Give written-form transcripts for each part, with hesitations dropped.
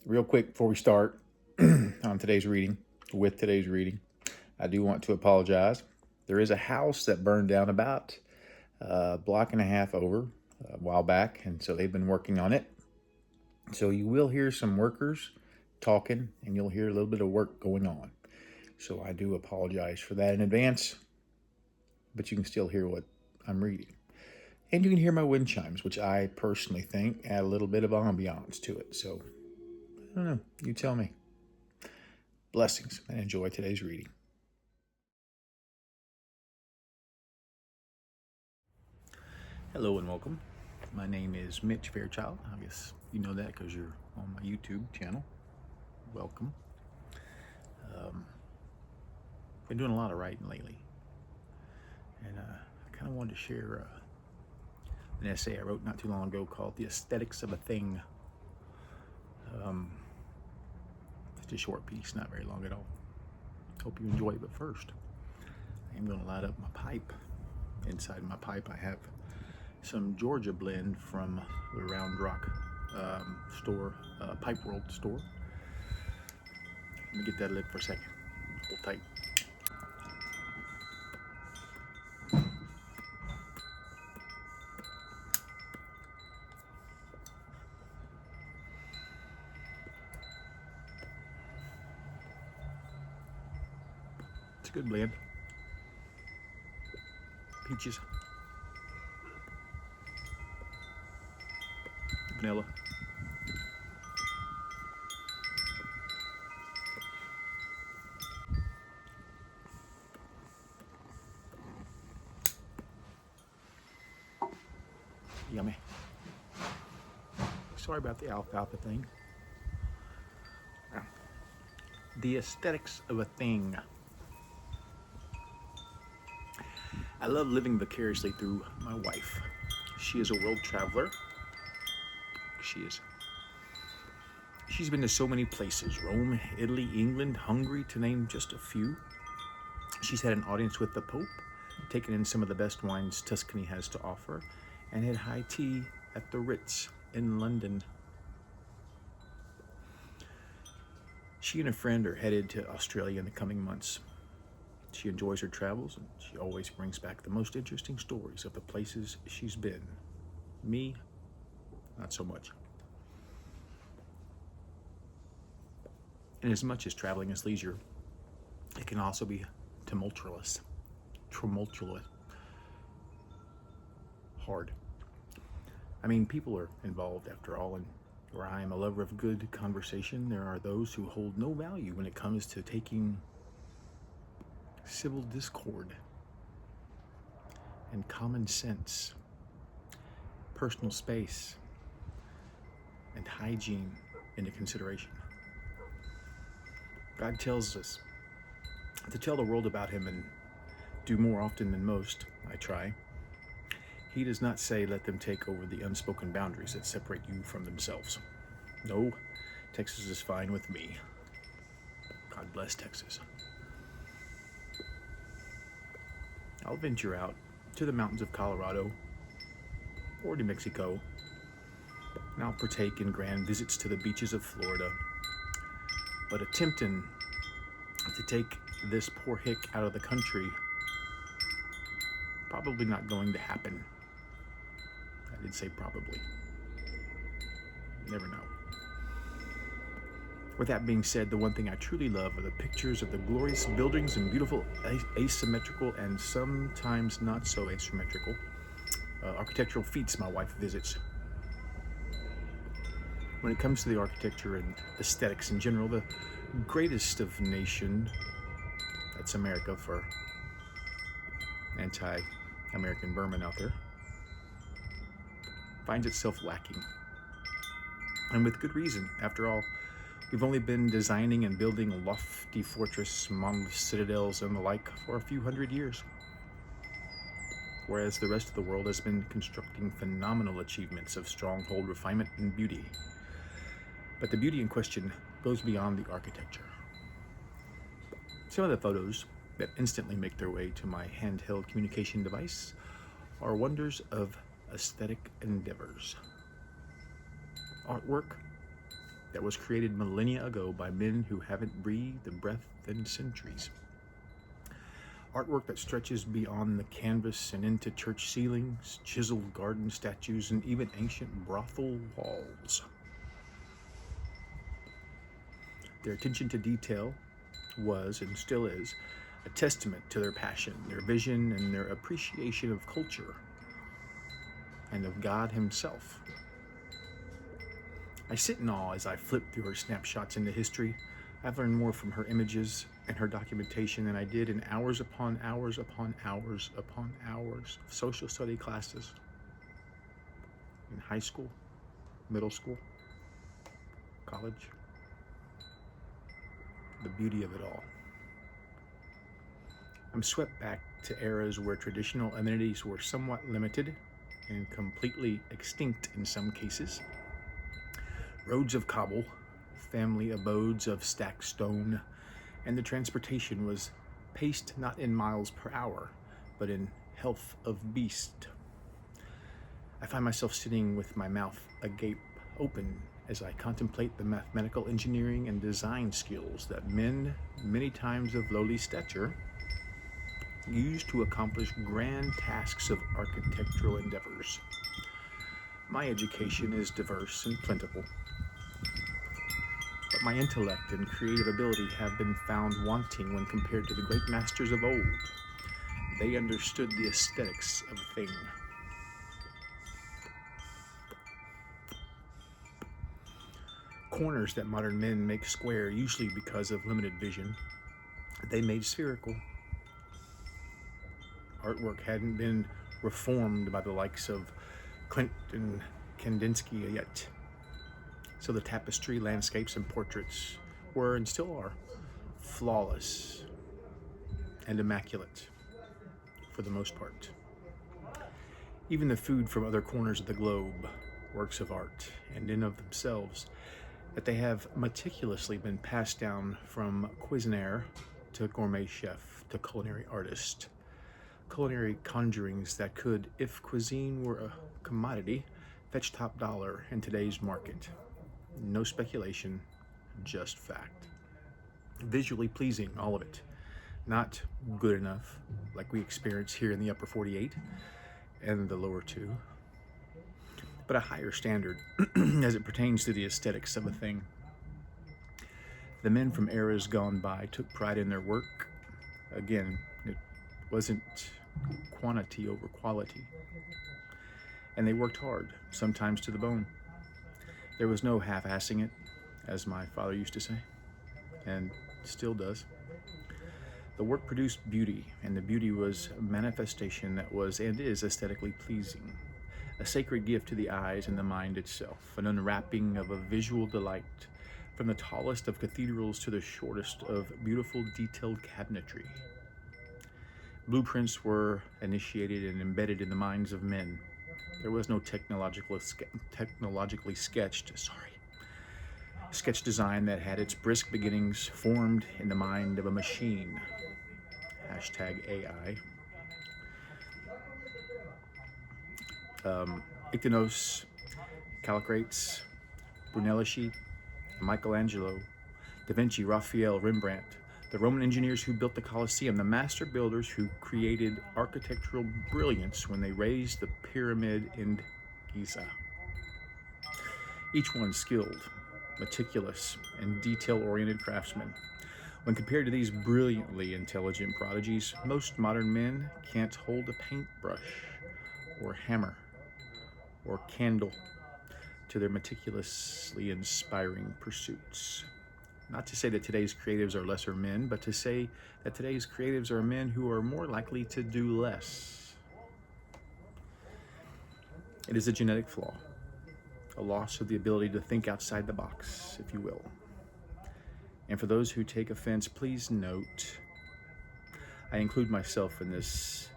Real quick before we start on today's reading, I do want to apologize. There is a house that burned down about a block and a half over a while back, and so they've been working on it. So you will hear some workers talking, and you'll hear a little bit of work going on. So I do apologize for that in advance, but you can still hear what I'm reading. And you can hear my wind chimes, which I personally think add a little bit of ambiance to it. So, I don't know, you tell me. Blessings and enjoy today's reading. Hello and welcome. My name is Mitch Fairchild. I guess you know that because you're on my YouTube channel. Welcome. Been doing a lot of writing lately, and I kind of wanted to share an essay I wrote not too long ago called "The Aesthetics of a Thing." It's a short piece, not very long at all. Hope you enjoy it, but first, I am going to light up my pipe. Inside my pipe, I have some Georgia blend from the Round Rock store, Pipe World store. Let me get that lit for a second. Hold tight. It's a good blend. Peaches, vanilla. Yummy. Sorry about the alfalfa thing. The aesthetics of a thing. I love living vicariously through my wife. She is a world traveler. She's been to so many places: Rome, Italy, England, Hungary, to name just a few. She's had an audience with the Pope, taken in some of the best wines Tuscany has to offer, and had high tea at the Ritz in London. She and a friend are headed to Australia in the coming months. She enjoys her travels, and she always brings back the most interesting stories of the places she's been. Me, not so much. And as much as traveling is leisure, it can also be tumultuous, hard. I mean, people are involved after all, and where I am a lover of good conversation, there are those who hold no value when it comes to taking civil discord and common sense, personal space, and hygiene into consideration. God tells us to tell the world about Him and do more often than most. I try. He does not say let them take over the unspoken boundaries that separate you from themselves. No, Texas is fine with me. God bless Texas. I'll venture out to the mountains of Colorado or New Mexico, and I'll partake in grand visits to the beaches of Florida. But attempting to take this poor hick out of the country, probably not going to happen. I did say probably. You never know. With that being said, the one thing I truly love are the pictures of the glorious buildings and beautiful asymmetrical and sometimes not so asymmetrical architectural feats my wife visits. When it comes to the architecture and aesthetics in general, the greatest of nation, that's America for anti-American vermin out there, finds itself lacking. And with good reason. After all, we've only been designing and building lofty fortress, monolith citadels, and the like for a few hundred years, whereas the rest of the world has been constructing phenomenal achievements of stronghold refinement and beauty. But the beauty in question goes beyond the architecture. Some of the photos that instantly make their way to my handheld communication device are wonders of aesthetic endeavors. Artwork that was created millennia ago by men who haven't breathed a breath in centuries. Artwork that stretches beyond the canvas and into church ceilings, chiseled garden statues, and even ancient brothel walls. Their attention to detail was, and still is, a testament to their passion, their vision, and their appreciation of culture and of God Himself. I sit in awe as I flip through her snapshots into history. I've learned more from her images and her documentation than I did in hours upon hours upon hours upon hours of social study classes in high school, middle school, college. The beauty of it all. I'm swept back to eras where traditional amenities were somewhat limited and completely extinct in some cases. Roads of cobble, family abodes of stacked stone, and the transportation was paced not in miles per hour, but in health of beast. I find myself sitting with my mouth agape open as I contemplate the mathematical engineering and design skills that men, many times of lowly stature, use to accomplish grand tasks of architectural endeavors. My education is diverse and plentiful, but my intellect and creative ability have been found wanting when compared to the great masters of old. They understood the aesthetics of a thing. Corners that modern men make square, usually because of limited vision, they made spherical. Artwork hadn't been reformed by the likes of Klimt and Kandinsky yet. So the tapestry, landscapes, and portraits were, and still are, flawless and immaculate for the most part. Even the food from other corners of the globe, works of art, and in of themselves, that they have meticulously been passed down from cuisinaire to gourmet chef to culinary artist. Culinary conjurings that could, if cuisine were a commodity, fetch top dollar in today's market. No speculation, just fact. Visually pleasing, all of it. Not good enough, like we experience here in the upper 48 and the lower 2, but a higher standard as it pertains to the aesthetics of a thing. The men from eras gone by took pride in their work. Again, it wasn't quantity over quality. And they worked hard, sometimes to the bone. There was no half-assing it, as my father used to say, and still does. The work produced beauty, and the beauty was a manifestation that was and is aesthetically pleasing. A sacred gift to the eyes and the mind itself, an unwrapping of a visual delight, from the tallest of cathedrals to the shortest of beautiful detailed cabinetry. Blueprints were initiated and embedded in the minds of men. There was no technologically sketched design that had its brisk beginnings formed in the mind of a machine. #AI. Ictenos, Callicrates, Brunelleschi, Michelangelo, Da Vinci, Raphael, Rembrandt, the Roman engineers who built the Colosseum, the master builders who created architectural brilliance when they raised the pyramid in Giza. Each one skilled, meticulous, and detail-oriented craftsmen. When compared to these brilliantly intelligent prodigies, most modern men can't hold a paintbrush or hammer or candle to their meticulously inspiring pursuits. Not to say that today's creatives are lesser men, but to say that today's creatives are men who are more likely to do less. It is a genetic flaw, a loss of the ability to think outside the box, if you will. And for those who take offense, please note, I include myself in this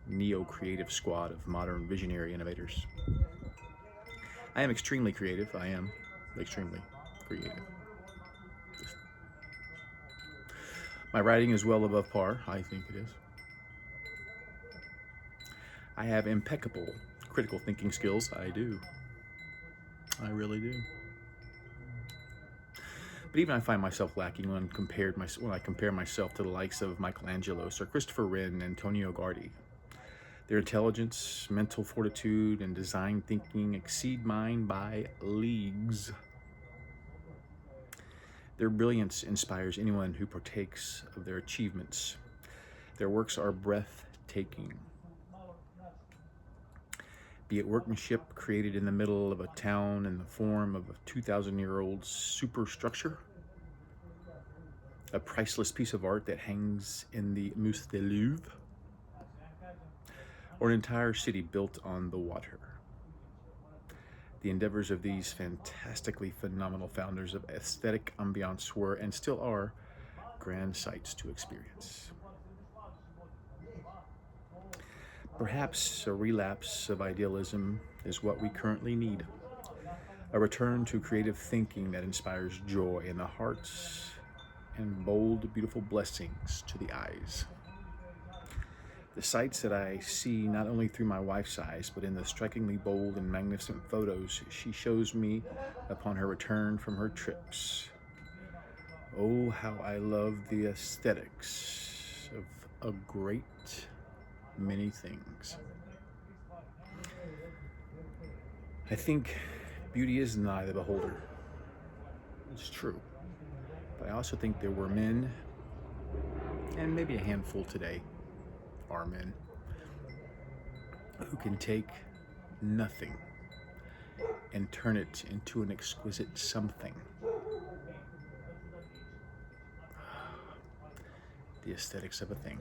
neo-creative squad of modern visionary innovators. I am extremely creative. I am extremely creative. My writing is well above par. I think it is. I have impeccable critical thinking skills. I do. I really do. But even I find myself lacking when I compare myself to the likes of Michelangelo, Sir Christopher Wren, and Antonio Gardi. Their intelligence, mental fortitude, and design thinking exceed mine by leagues. Their brilliance inspires anyone who partakes of their achievements. Their works are breathtaking. Be it workmanship created in the middle of a town in the form of a 2,000-year-old superstructure, a priceless piece of art that hangs in the Musée du Louvre, or an entire city built on the water. The endeavors of these fantastically phenomenal founders of aesthetic ambiance were, and still are, grand sights to experience. Perhaps a relapse of idealism is what we currently need. A return to creative thinking that inspires joy in the hearts and bold, beautiful blessings to the eyes. The sights that I see not only through my wife's eyes, but in the strikingly bold and magnificent photos she shows me upon her return from her trips. Oh, how I love the aesthetics of a great many things. I think beauty is in the eye of the beholder. It's true. But I also think there were men, and maybe a handful today are men, who can take nothing and turn it into an exquisite something. The aesthetics of a thing.